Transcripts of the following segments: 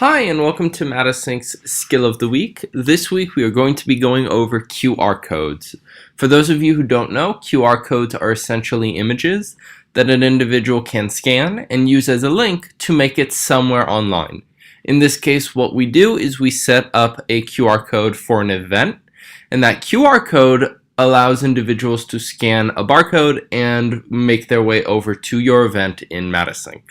Hi, and welcome to Matasync's Skill of the Week. This week we are going to be going over QR codes. For those of you who don't know, QR codes are essentially images that an individual can scan and use as a link to make it somewhere online. In this case, what we do is we set up a QR code for an event, and that QR code allows individuals to scan a barcode and make their way over to your event in Matasync.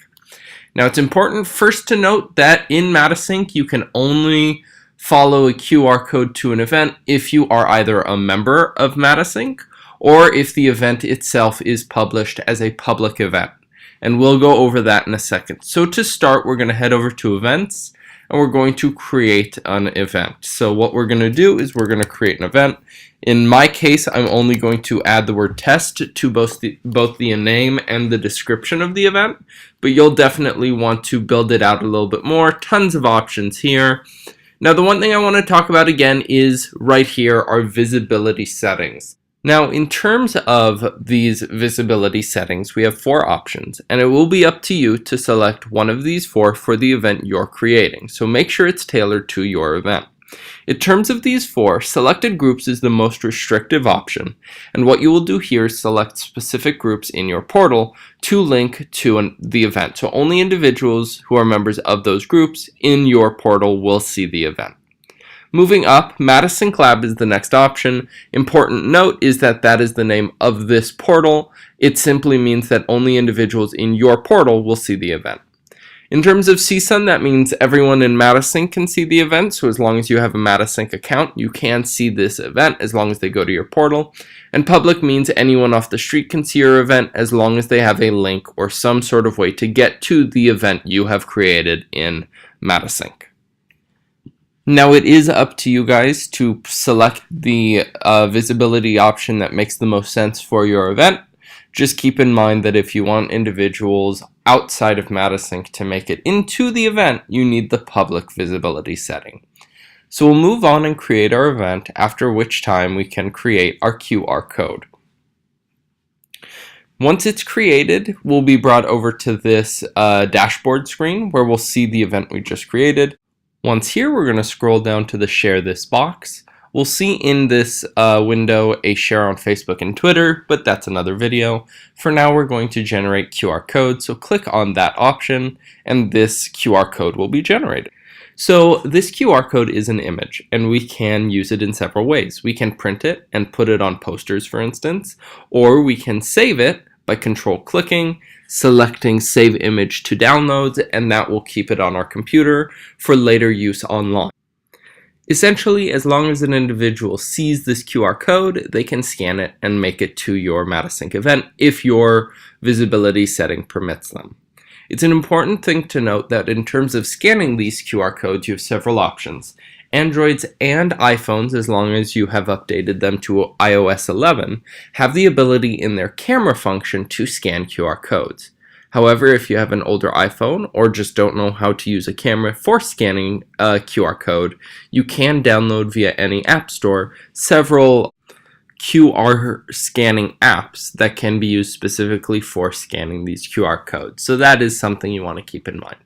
Now, it's important first to note that in Matasync, you can only follow a QR code to an event if you are either a member of Matasync or if the event itself is published as a public event. And we'll go over that in a second. So to start, we're going to head over to Events, and we're going to create an event. So what we're going to do is we're going to create an event. In my case, I'm only going to add the word test to both the name and the description of the event, but you'll definitely want to build it out a little bit more. Tons of options here. Now, the one thing I want to talk about again is right here, our visibility settings. Now, in terms of these visibility settings, we have 4 options, and it will be up to you to select one of these 4 for the event you're creating. So make sure it's tailored to your event. In terms of these 4, selected groups is the most restrictive option, and what you will do here is select specific groups in your portal to link to the event. So only individuals who are members of those groups in your portal will see the event. Moving up, Matasync Lab is the next option. Important note is that that is the name of this portal. It simply means that only individuals in your portal will see the event. In terms of CSUN, that means everyone in Matasync can see the event, so as long as you have a Matasync account, you can see this event as long as they go to your portal. And public means anyone off the street can see your event as long as they have a link or some sort of way to get to the event you have created in Matasync. Now, it is up to you guys to select the visibility option that makes the most sense for your event. Just keep in mind that if you want individuals outside of Matasync to make it into the event, you need the public visibility setting. So we'll move on and create our event, after which time we can create our QR code. Once it's created, we'll be brought over to this dashboard screen where we'll see the event we just created. Once here, we're going to scroll down to the Share This box. We'll see in this window a share on Facebook and Twitter, but that's another video. For now, we're going to generate QR codes, so click on that option, and this QR code will be generated. So this QR code is an image, and we can use it in several ways. We can print it and put it on posters, for instance, or we can save it by control-clicking, selecting Save Image to Downloads, and that will keep it on our computer for later use online. Essentially, as long as an individual sees this QR code, they can scan it and make it to your Matasync event if your visibility setting permits them. It's an important thing to note that in terms of scanning these QR codes, you have several options. Androids and iPhones, as long as you have updated them to iOS 11, have the ability in their camera function to scan QR codes. However, if you have an older iPhone or just don't know how to use a camera for scanning a QR code, you can download via any app store several QR scanning apps that can be used specifically for scanning these QR codes. So that is something you want to keep in mind.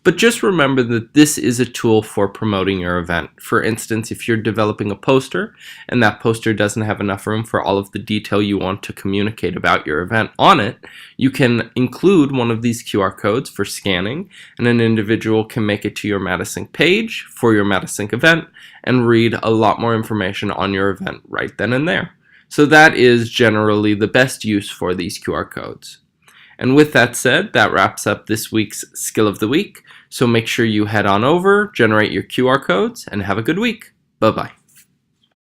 But just remember that this is a tool for promoting your event. For instance, if you're developing a poster and that poster doesn't have enough room for all of the detail you want to communicate about your event on it, you can include one of these QR codes for scanning, and an individual can make it to your Matasync page for your Matasync event and read a lot more information on your event right then and there. So that is generally the best use for these QR codes. And with that said, that wraps up this week's Skill of the Week. So make sure you head on over, generate your QR codes, and have a good week. Bye-bye.